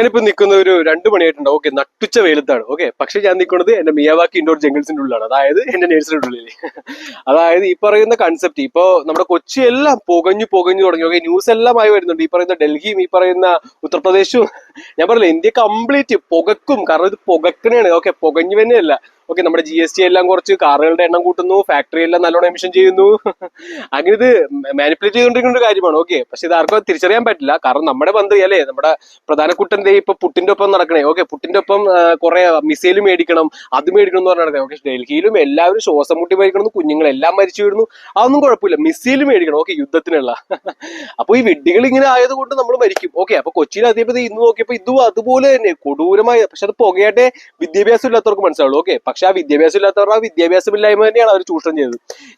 ഞാനിപ്പോ നിൽക്കുന്ന ഒരു 2 മണിയായിട്ടുണ്ട്. ഓക്കെ, നട്ടുച്ച വെയിലത്താണ്. ഓക്കെ, പക്ഷെ ഞാൻ നിൽക്കുന്നത് എന്റെ മിയാവാക്കി ഇൻഡോർ ജംഗിൾസിന്റെ ഉള്ളിലാണ്, അതായത് എന്റെ നേഴ്സറിയുടെ ഉള്ളിൽ. അതായത് ഈ പറയുന്ന കൺസെപ്റ്റ് ഇപ്പോ നമ്മുടെ കൊച്ചി എല്ലാം പുകഞ്ഞു തുടങ്ങി. ഓക്കെ, ന്യൂസ് എല്ലാമായി വരുന്നുണ്ട്. ഈ പറയുന്ന ഡൽഹിയും ഈ പറയുന്ന ഉത്തർപ്രദേശും, ഞാൻ പറഞ്ഞില്ല, ഇന്ത്യ കംപ്ലീറ്റ് പുകക്കും. കാരണം ഇത് പുകക്കണേണ്. ഓക്കെ, പുകഞ്ഞു തന്നെയല്ല. ഓക്കെ, നമ്മുടെ GST എല്ലാം കുറച്ച് കാറുകളുടെ എണ്ണം കൂട്ടുന്നു, ഫാക്ടറി എല്ലാം നല്ലോണം എമിഷൻ ചെയ്യുന്നു. അങ്ങനെ ഇത് മാനിപ്പുലേറ്റ് ചെയ്തുകൊണ്ടിരിക്കുന്ന ഒരു കാര്യമാണ്. ഓക്കെ, പക്ഷെ ഇത് ആർക്കും തിരിച്ചറിയാൻ പറ്റില്ല. കാരണം നമ്മുടെ മന്ത്രി അല്ലേ, നമ്മുടെ പ്രധാന കുട്ടന്റെ ഇപ്പൊ പുട്ടിന്റെ ഒപ്പം നടക്കണേ. ഓക്കെ, പുട്ടിന്റെ ഒപ്പം കുറെ മിസൈൽ മേടിക്കണം, അത് മേടിക്കണം എന്ന് പറഞ്ഞാൽ നടക്കണേ. ഓക്കെ, ഡൽഹിയിലും എല്ലാവരും ശ്വാസം മുട്ടി മരിക്കണം, കുഞ്ഞുങ്ങളെല്ലാം മരിച്ചു വീഴുന്നു. അതൊന്നും കുഴപ്പമില്ല, മിസൈൽ മേടിക്കണം. ഓക്കെ, യുദ്ധത്തിനുള്ള. അപ്പൊ ഈ വിഡ്ഢികൾ ഇങ്ങനെ ആയതുകൊണ്ട് നമ്മൾ മരിക്കും. ഓക്കെ, അപ്പൊ കൊച്ചിയിൽ അതേപോലെ ഇന്ന് നോക്കിയപ്പോ ഇതും അതുപോലെ തന്നെ കൊടൂരമായ, പക്ഷെ അത് പുകയാട്ടെ വിദ്യാഭ്യാസം ഇല്ലാത്തവർക്ക് മനസ്സിലാവുള്ളൂ. ഓക്കെ, പക്ഷെ ആ വിദ്യാഭ്യാസം ഇല്ലാത്തവർ ആ വിദ്യാഭ്യാസമില്ലായ്മ തന്നെയാണ് അവർ ചൂഷണം ചെയ്തത്.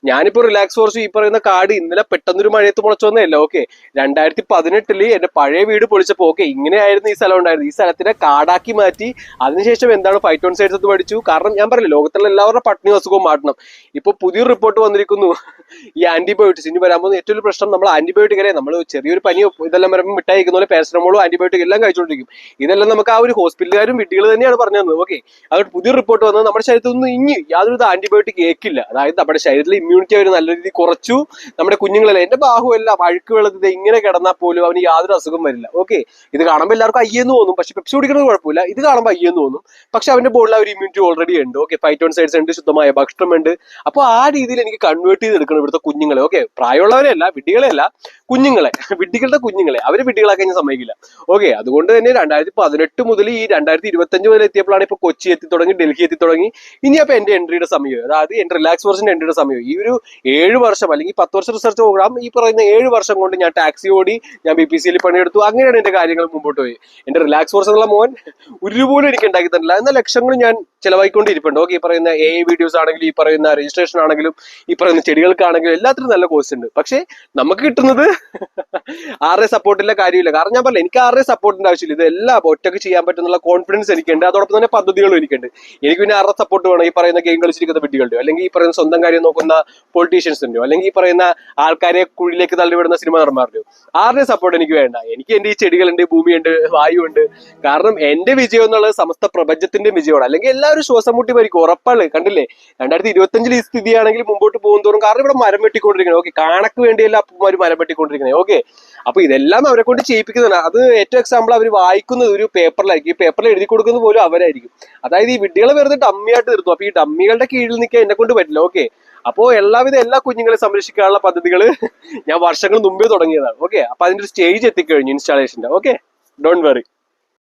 ഞാനിപ്പോ റിലാക്സ് ഫോർസ് ഈ പറയുന്ന കാർഡ് ഇന്നലെ പെട്ടെന്നൊരു മഴയത്ത് മുളച്ചു വന്നതല്ല. ഓക്കെ, 2018 എന്റെ പഴയ വീട് പൊളിച്ചപ്പോ ഓക്കെ ഇങ്ങനെയായിരുന്നു ഈ സ്ഥലം ഉണ്ടായിരുന്നു. ഈ സ്ഥലത്തിനെ കാടാക്കി മാറ്റി അതിനുശേഷം എന്താണ് ഫൈറ്റോൺസൈഡ്സ് എന്ന് പഠിച്ചു. കാരണം ഞാൻ പറഞ്ഞില്ല, ലോകത്തുള്ള എല്ലാവരുടെ പട്ടിണി അസുഖവും മാറ്റണം. ഇപ്പൊ പുതിയൊരു റിപ്പോർട്ട് വന്നിരിക്കുന്നു, ഈ ആന്റിബയോട്ടിക്സ് ഇനി വരാൻ പോകുന്ന ഏറ്റവും പ്രശ്നം നമ്മൾ ആന്റിബയോട്ടിക് അല്ലേ, നമ്മൾ ചെറിയൊരു പനിയോ ഇതെല്ലാം വരുമ്പോൾ മിഠായിക്കുന്ന പോലെ പാരസറ്റമോളോ ആന്റിബയോട്ടിക് എല്ലാം കഴിച്ചുകൊണ്ടിരിക്കും. ഇതെല്ലാം നമുക്ക് ആ ഒരു ഹോസ്പിറ്റലുകാരും വിഡ്ഢികൾ തന്നെയാണ് പറഞ്ഞു തന്നത്. ഓക്കെ, അതുകൊണ്ട് പുതിയൊരു റിപ്പോർട്ട് വന്നത് നമ്മുടെ ശരീരത്തിൽ നിന്ന് ഇനി യാതൊരു ആന്റിബയോട്ടിക് ഏക്കില്ല. അതായത് നമ്മുടെ ശരീരത്തിലെ ഇമ്മ്യൂണിറ്റി അവർ നല്ല രീതിയിൽ കുറച്ചു. നമ്മുടെ കുഞ്ഞുങ്ങളെല്ലാം എന്റെ ബാഹുവെല്ലാം അഴുക്ക് വെള്ളത്തിൽ ഇങ്ങനെ കിടന്നാൽ പോലും അവന് യാതൊരു അസുഖം വരില്ല. ഓക്കെ, ഇത് കാണുമ്പോൾ എല്ലാവർക്കും അയ്യെന്ന് തോന്നും, പക്ഷെ പെപ്സി കുടിക്കുന്നത് കുഴപ്പമില്ല. ഇത് കാണുമ്പോൾ അയ്യെന്ന് തോന്നും, പക്ഷെ അവന്റെ ബോഡിൽ ആ ഒരു ഇമ്മ്യൂണിറ്റി ഓൾറെഡി ഉണ്ട്. ഓക്കെ, ഫൈറ്റോൺസൈഡ്സ് ഉണ്ട്, ശുദ്ധമായ ഭക്ഷണമുണ്ട്. അപ്പൊ ആ രീതിയിൽ എനിക്ക് കൺവേർട്ട് ചെയ്തെടുക്കണം ഇവിടുത്തെ കുഞ്ഞുങ്ങളെ. ഓക്കെ, പ്രായമുള്ളവരെയല്ല, വിഡ്ഢികളെയല്ല, കുഞ്ഞുങ്ങളെ, വിഡ്ഢികളുടെ കുഞ്ഞുങ്ങളെ അവര് വിഡ്ഢികളാക്കാൻ ഞാൻ സമ്മതിക്കില്ല. ഓക്കെ, അതുകൊണ്ട് തന്നെ 2018 മുതൽ ഈ 2025 വരെ എത്തിയപ്പോഴാണ് ഇപ്പൊ കൊച്ചി എത്തി തുടങ്ങി, ഡൽഹി എത്തി തുടങ്ങി. ഇനി അപ്പൊ എന്റെ എൻട്രിയുടെ സമയം, അതായത് എന്റെ റിലാക്സ് ഫോർസിന്റെ എൻട്രിയുടെ സമയം ഈ ഒരു 7 വർഷം അല്ലെങ്കിൽ 10 വർഷം റിസർച്ച് പ്രോഗ്രാം, ഈ പറയുന്ന 7 വർഷം കൊണ്ട് ഞാൻ ടാക്സി ഓടി, ഞാൻ BPCL പണിയെടുത്തു. അങ്ങനെയാണ് എന്റെ കാര്യങ്ങൾ മുമ്പോട്ട് പോയി. എന്റെ റിലാക്സ് ഫോർസ് എന്നുള്ള മോൻ ഒരുപോലും എനിക്ക് ഉണ്ടാക്കി തന്നില്ല, എന്നാൽ ലക്ഷങ്ങൾ ഞാൻ ചെലവായിക്കൊണ്ടിരിപ്പുണ്ട്. ഓക്കെ, ഈ പറയുന്ന AI വീഡിയോസ് ആണെങ്കിലും, ഈ പറയുന്ന രജിസ്ട്രേഷൻ ആണെങ്കിലും, ഈ പറയുന്ന ചെടികൾക്കാണെങ്കിലും എല്ലാത്തിനും നല്ല കോസ്റ്റ് ഉണ്ട്. പക്ഷെ നമുക്ക് കിട്ടുന്നത് ആരുടെ സപ്പോർട്ടില്ല കാര്യമില്ല. കാരണം ഞാൻ പറഞ്ഞില്ല, എനിക്ക് ആരുടെ സപ്പോർട്ടിന്റെ ആവശ്യമില്ല. ഇതെല്ലാം ഒറ്റയ്ക്ക് ചെയ്യാൻ പറ്റുന്നുള്ള കോൺഫിഡൻസ് എനിക്കുണ്ട്. അതോടൊപ്പം തന്നെ പദ്ധതികളും എനിക്കുണ്ട്. എനിക്ക് പിന്നെ ആരുടെ സപ്പോർട്ട് വേണം? ഈ പറയുന്ന ഗെയിം കളിച്ചിരിക്കുന്ന വിഡ്ഢികളുടെയോ, അല്ലെങ്കിൽ ഈ പറയുന്ന സ്വന്തം കാര്യം നോക്കുന്ന പൊളിറ്റീഷ്യൻസിന്റെയോ, അല്ലെങ്കിൽ ഈ പറയുന്ന ആൾക്കാരെ കുഴിയിലേക്ക് തള്ളിവിടുന്ന സിനിമ നടന്മാരുടെയോ, ആരുടെ സപ്പോർട്ട് എനിക്ക് വേണ്ട. എനിക്ക് എന്റെ ഈ ചെടികളുണ്ട്, ഭൂമിയുണ്ട്, വായുണ്ട്. കാരണം എന്റെ വിജയം എന്നുള്ളത് സമസ്ത പ്രപഞ്ചത്തിന്റെ വിജയമാണ്. അല്ലെങ്കിൽ എല്ലാവരും ശ്വാസം മുട്ടി മരിക്കും, ഉറപ്പാണ്. കണ്ടില്ലേ, 2025 ഈ സ്ഥിതിയാണെങ്കിൽ മുമ്പോട്ട് പോകും തോറും. കാരണം ഇവിടെ മരം വെട്ടിക്കൊണ്ടിരിക്കണേ. ഓക്കെ, കാണക്ക് വേണ്ടിയല്ല അപ്പന്മാർ മരം വെട്ടിക്കൊണ്ടിരിക്കണേ. ഓക്കെ, അപ്പൊ ഇതെല്ലാം അവരെ കൊണ്ട് ചെയ്യിപ്പിക്കുന്നതാണ്. അത് ഏറ്റവും എക്സാമ്പിൾ അവർ വായിക്കുന്നത് ഒരു പേപ്പറിലായിരിക്കും. ഈ പേപ്പറിൽ എഴുതി കൊടുക്കുന്നത് പോലും അവരായിരിക്കും. അതായത് ഈ വിഡ്ഢികളെ വെറുതെ ഡമ്മിയായിട്ട് നിർത്തും. അപ്പൊ ഈ ഡമ്മികളുടെ കീഴിൽ നിൽക്കാൻ എന്നെ കൊണ്ട് പറ്റില്ല. ഓക്കെ, അപ്പോ എല്ലാ കുഞ്ഞുങ്ങളെ സംരക്ഷിക്കാനുള്ള പദ്ധതികൾ ഞാൻ വർഷങ്ങൾ മുമ്പേ തുടങ്ങിയതാണ്. ഓക്കെ, അപ്പൊ അതിന്റെ ഒരു സ്റ്റേജ് എത്തിക്കഴിഞ്ഞു ഇൻസ്റ്റാളേഷന്റെ. Okay, don't worry.